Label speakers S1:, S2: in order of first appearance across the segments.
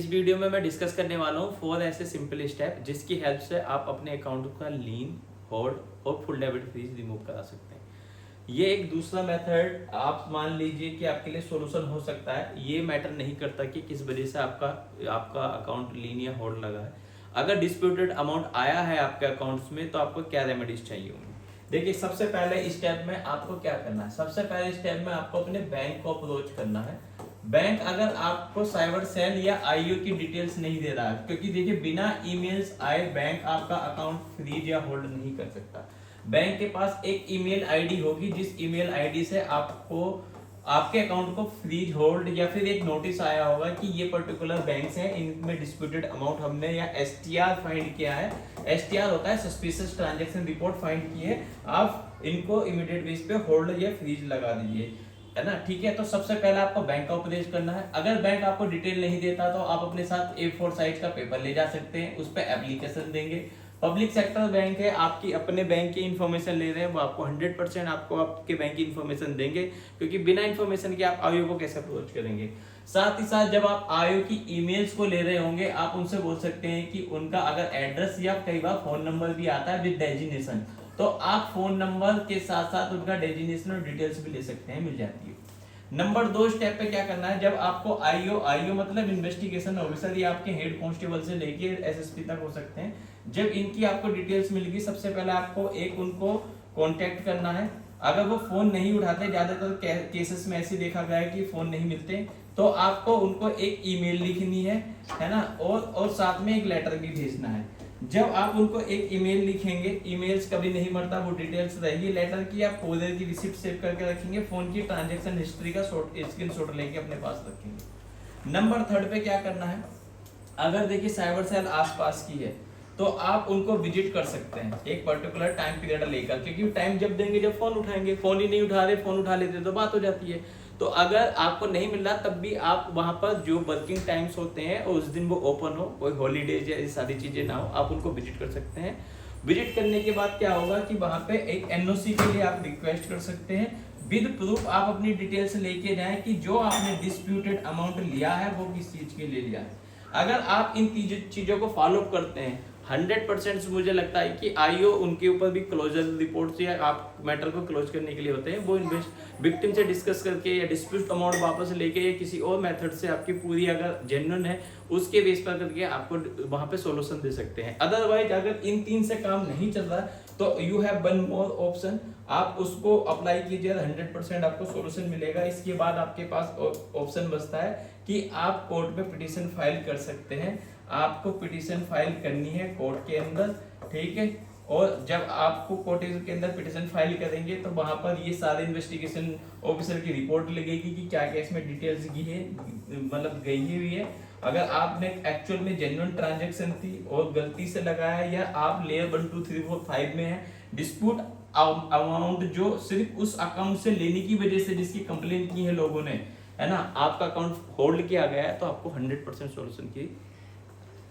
S1: इस वीडियो में मैं डिस्कस करने वाला हूँ 4 ऐसे सिंपल स्टेप जिसकी हेल्प से आप अपने अकाउंट का लीन, होल्ड और फुल डेबिट फ्रीज रिमूव करा सकते हैं। ये एक दूसरा मेथड आप मान लीजिए कि आपके लिए सॉल्यूशन हो सकता है। ये मैटर नहीं करता कि किस वजह से आपका अकाउंट लीन या होल्ड लगा है। अगर डिस्प्यूटेड अमाउंट आया है आपके अकाउंट्स में तो आपको क्या रेमेडीज चाहिए होंगी। देखिए, सबसे पहले स्टेप में आपको क्या करना है। सबसे पहले स्टेप में आपको अपने बैंक को अप्रोच करना है। बैंक अगर आपको साइबर सेल या आईओ की डिटेल्स नहीं दे रहा है, क्योंकि देखिए बिना ईमेल्स आए बैंक आपका अकाउंट फ्रीज या होल्ड नहीं कर सकता। बैंक के पास एक ईमेल आईडी होगी जिस ईमेल आईडी से आपको आपके अकाउंट को फ्रीज, होल्ड या फिर एक नोटिस आया होगा कि ये पर्टिकुलर बैंक्स हैं, इनमें डिस्प्यूटेड अमाउंट हमने या एसटीआर फाइंड किया है। एसटीआर होता है सस्पिशियस ट्रांजैक्शन रिपोर्ट फाइंड की है, आप इनको इमीडिएट बेस पे होल्ड या फ्रीज लगा दीजिए, है ना। ठीक है, तो सबसे पहले आपको बैंक का उपदेश करना है। अगर बैंक आपको डिटेल नहीं देता तो आप अपने साथ A4 साइज का पेपर ले जा सकते हैं, उस पर एप्लीकेशन देंगे। पब्लिक सेक्टर बैंक है, आपकी अपने बैंक की इन्फॉर्मेशन ले रहे हैं, वो आपको 100% आपको आपके बैंक की इन्फॉर्मेशन देंगे, क्योंकि बिना इन्फॉर्मेशन के आप आईओ को कैसे अप्रोच करेंगे। साथ ही साथ जब आप आईओ की ईमेल्स को ले रहे होंगे, आप उनसे बोल सकते हैं कि उनका अगर एड्रेस या कई बार फोन नंबर भी आता है विद डेजिग्नेशन, तो आप फोन नंबर के साथ साथ उनका डेजिग्नेशन और डिटेल्स भी ले सकते हैं, मिल जाती है। नंबर 2 स्टेप पे क्या करना है, जब आपको आईओ मतलब इन्वेस्टिगेशन ऑफिसर या आपके हेड कांस्टेबल से लेके एसएसपी तक हो सकते हैं, जब इनकी आपको डिटेल्स मिलेगी, सबसे पहले आपको उनको कांटेक्ट करना है। अगर वो फोन नहीं उठाते, ज्यादातर केसेस में ऐसे देखा गया है कि फोन नहीं मिलते, तो आपको उनको एक ईमेल लिखनी है ना, और साथ में एक लेटर भी भेजना है। जब आप उनको एक ईमेल लिखेंगे, ईमेल्स कभी नहीं मरता, वो डिटेल्स रहेगी लेटर की, आप कोरियर की रिसिप्ट सेव करके रखेंगे, फोन की ट्रांजैक्शन हिस्ट्री का स्क्रीनशॉट लेके अपने पास रखेंगे। नंबर 3 पे क्या करना है, अगर देखिए साइबर सेल आसपास की है तो आप उनको विजिट कर सकते हैं एक पर्टिकुलर टाइम पीरियड लेकर, क्योंकि टाइम जब देंगे जब फोन उठाएंगे, फोन ही नहीं उठा रहे, फोन उठा लेते तो बात हो जाती है। तो अगर आपको नहीं मिल रहा तब भी आप वहां पर जो वर्किंग टाइम्स होते हैं और उस दिन वो ओपन हो, कोई हॉलीडेज या ये सारी चीजें ना हो, आप उनको विजिट कर सकते हैं। विजिट करने के बाद क्या होगा कि वहां पे एक एनओसी के लिए आप रिक्वेस्ट कर सकते हैं। विद प्रूफ आप अपनी डिटेल्स लेके जाएं कि जो आपने डिस्प्यूटेड अमाउंट लिया है वो किस चीज के लिए लिया है। अगर आप इन चीजों को फॉलो करते हैं, 100% मुझे लगता है कि आईओ उनके ऊपर भी क्लोजर रिपोर्ट्स या आप मैटर को क्लोज करने के लिए होते हैं, वो विक्टिम से डिस्कस करके या डिस्प्यूट अमाउंट वापस लेके या किसी और मेथड से आपकी पूरी अगर जेन्युइन है उसके बेस पर करके आपको वहां पे सॉल्यूशन दे सकते हैं। अदरवाइज अगर इन 3 से काम नहीं चल रहा तो you have one more option, आप उसको अप्लाई कीजिए, 100% आपको सॉल्यूशन मिलेगा। इसके बाद आपके पास ऑप्शन बचता है कि आप कोर्ट में पिटीशन फाइल कर सकते हैं। आपको पिटीशन फाइल करनी है कोर्ट के अंदर, ठीक है। और जब आपको कोर्ट के अंदर पिटीशन फाइल करेंगे तो वहां पर ये सारे इन्वेस्टिगेशन ऑफिसर की रिपोर्ट लगेगी कि क्या क्या इसमें डिटेल्स की है, मतलब गई हुई है। अगर आपने एक्चुअल में जेन्युइन ट्रांजैक्शन थी और गलती से लगाया, या आप लेयर 1 2 3 4 5 में है, डिस्प्यूट अमाउंट जो सिर्फ उस अकाउंट से लेने की वजह से जिसकी कंप्लेन की है लोगों ने, है ना, आपका अकाउंट होल्ड किया गया है, तो आपको 100% सॉल्यूशन की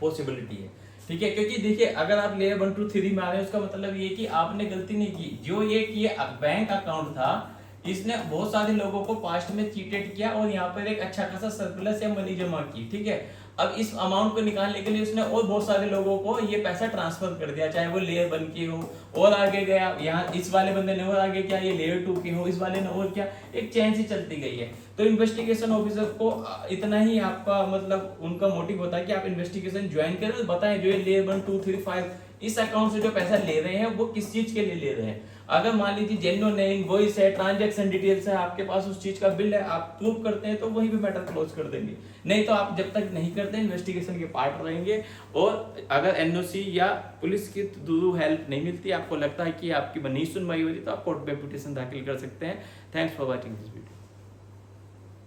S1: पॉसिबिलिटी है, ठीक है। क्योंकि देखिए अगर आप लेयर 1 2 3 में आ रहे हैं, उसका मतलब ये कि आपने गलती नहीं की। जो ये कि बैंक अकाउंट था, इसने बहुत सारे लोगों को पास्ट में चीटेड किया और यहाँ पर एक अच्छा खासा सरप्लस या मनी जमा की, ठीक है। अब इस अमाउंट को निकालने के लिए उसने और बहुत सारे लोगों को ये पैसा ट्रांसफर कर दिया, चाहे वो लेयर 1 के हो और आगे गया, यहाँ इस वाले बंदे ने और आगे क्या, ये लेयर 2 के हो, इस वाले ने और क्या, एक चेन सी चलती गई है। तो इन्वेस्टिगेशन ऑफिसर को इतना ही आपका मतलब उनका मोटिव होता है कि आप इन्वेस्टिगेशन ज्वाइन करें और बताएं जो ये लेयर 1 2 3 5 इस अकाउंट से जो पैसा ले रहे हैं वो किस चीज के लिए ले रहे हैं। अगर मान लीजिए जेन्युइन है, इनवॉइस है, ट्रांजैक्शन डिटेल्स है, आपके पास उस चीज का बिल है, आप प्रूव करते हैं तो वहीं पे मैटर क्लोज कर देंगे। नहीं तो आप जब तक नहीं करते इन्वेस्टिगेशन के पार्ट रहेंगे। और अगर एनओसी या पुलिस की थ्रू हेल्प नहीं मिलती, आपको लगता है कि आपकी नहीं सुनवाई हो रही, तो आप कोर्ट में पिटीशन दाखिल कर सकते हैं। Thanks for watching this video.